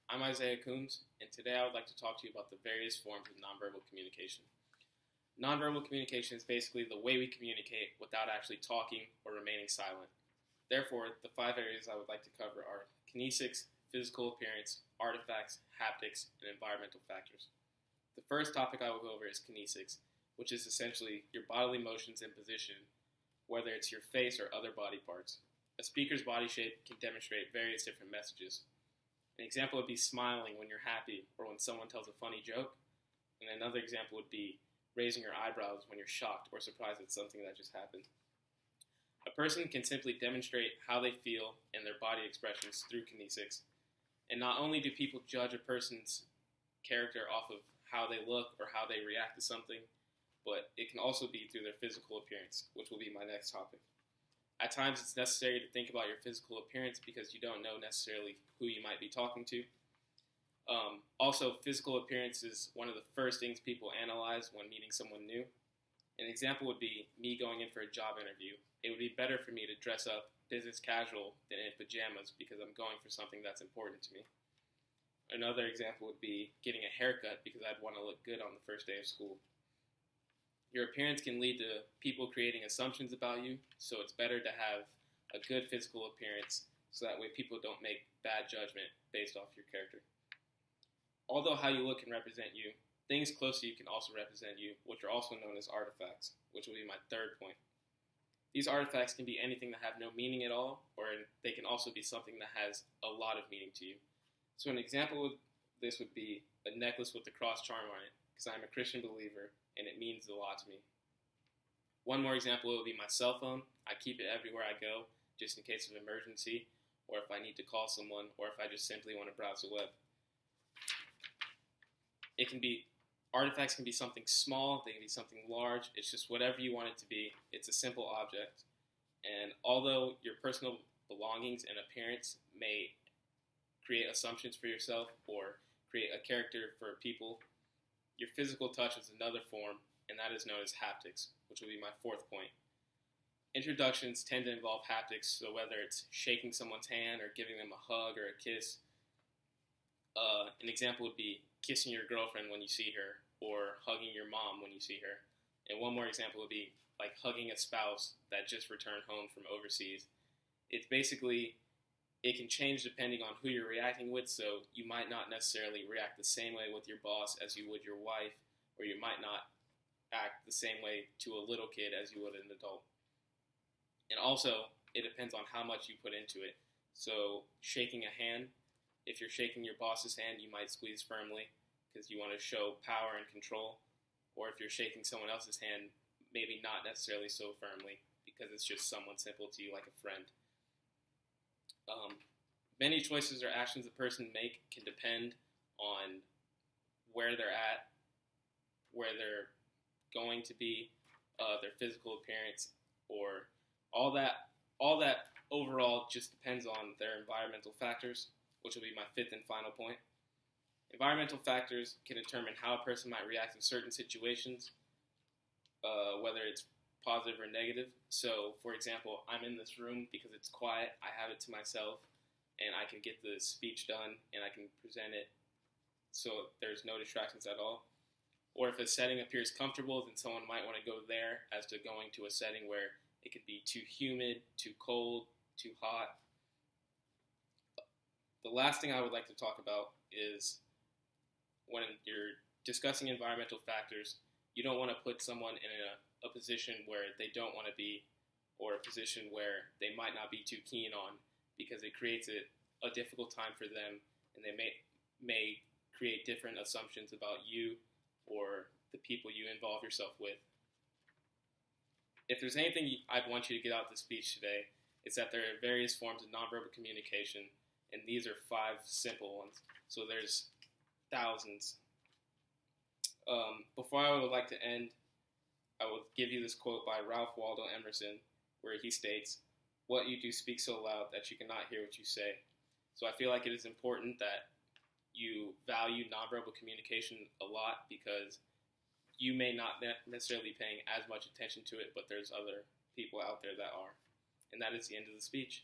I'm Isaiah Coombs, and today I would like to talk to you about the various forms of nonverbal communication. Nonverbal communication is basically the way we communicate without actually talking or remaining silent. Therefore, the five areas I would like to cover are kinesics, physical appearance, artifacts, haptics, and environmental factors. The first topic I will go over is kinesics, which is essentially your bodily motions and position, whether it's your face or other body parts. A speaker's body shape can demonstrate various different messages. An example would be smiling when you're happy or when someone tells a funny joke. And another example would be raising your eyebrows when you're shocked or surprised at something that just happened. A person can simply demonstrate how they feel and their body expressions through kinesics. And not only do people judge a person's character off of how they look or how they react to something, but it can also be through their physical appearance, which will be my next topic. At times, it's necessary to think about your physical appearance because you don't know necessarily who you might be talking to. Also, physical appearance is one of the first things people analyze when meeting someone new. An example would be me going in for a job interview. It would be better for me to dress up business casual than in pajamas because I'm going for something that's important to me. Another example would be getting a haircut because I'd want to look good on the first day of school. Your appearance can lead to people creating assumptions about you, so it's better to have a good physical appearance so that way people don't make bad judgment based off your character. Although how you look can represent you, things close to you can also represent you, which are also known as artifacts, which will be my third point. These artifacts can be anything that have no meaning at all, or they can also be something that has a lot of meaning to you. So an example of this would be a necklace with the cross charm on it, because I'm a Christian believer, and it means a lot to me. One more example would be my cell phone. I keep it everywhere I go, just in case of emergency, or if I need to call someone, or if I just simply want to browse the web. Artifacts can be something small, they can be something large, it's just whatever you want it to be. It's a simple object. And although your personal belongings and appearance may create assumptions for yourself or create a character for people, your physical touch is another form, and that is known as haptics, which will be my fourth point. Introductions tend to involve haptics, so whether it's shaking someone's hand or giving them a hug or a kiss, an example would be kissing your girlfriend when you see her or hugging your mom when you see her. And one more example would be like hugging a spouse that just returned home from overseas. It's basically, it can change depending on who you're reacting with, so you might not necessarily react the same way with your boss as you would your wife, or you might not act the same way to a little kid as you would an adult. And also, it depends on how much you put into it. So, shaking a hand, if you're shaking your boss's hand, you might squeeze firmly because you want to show power and control. Or if you're shaking someone else's hand, maybe not necessarily so firmly because it's just someone simple to you like a friend. Many choices or actions a person make can depend on where they're at, where they're going to be, their physical appearance, or all that overall just depends on their environmental factors, which will be my fifth and final point. Environmental factors can determine how a person might react in certain situations, whether it's positive or negative. So, for example, I'm in this room because it's quiet, I have it to myself, and I can get the speech done, and I can present it so there's no distractions at all. Or if a setting appears comfortable, then someone might want to go there as to going to a setting where it could be too humid, too cold, too hot. The last thing I would like to talk about is when you're discussing environmental factors, you don't want to put someone in a position where they don't want to be, or a position where they might not be too keen on, because it creates a difficult time for them, and they may create different assumptions about you or the people you involve yourself with. If there's anything I'd want you to get out of the speech today, it's that there are various forms of nonverbal communication, and these are 5 simple ones. So there's thousands. Before I would like to end, I will give you this quote by Ralph Waldo Emerson, where he states, "What you do speaks so loud that you cannot hear what you say." So I feel like it is important that you value nonverbal communication a lot because you may not necessarily be paying as much attention to it, but there's other people out there that are. And that is the end of the speech.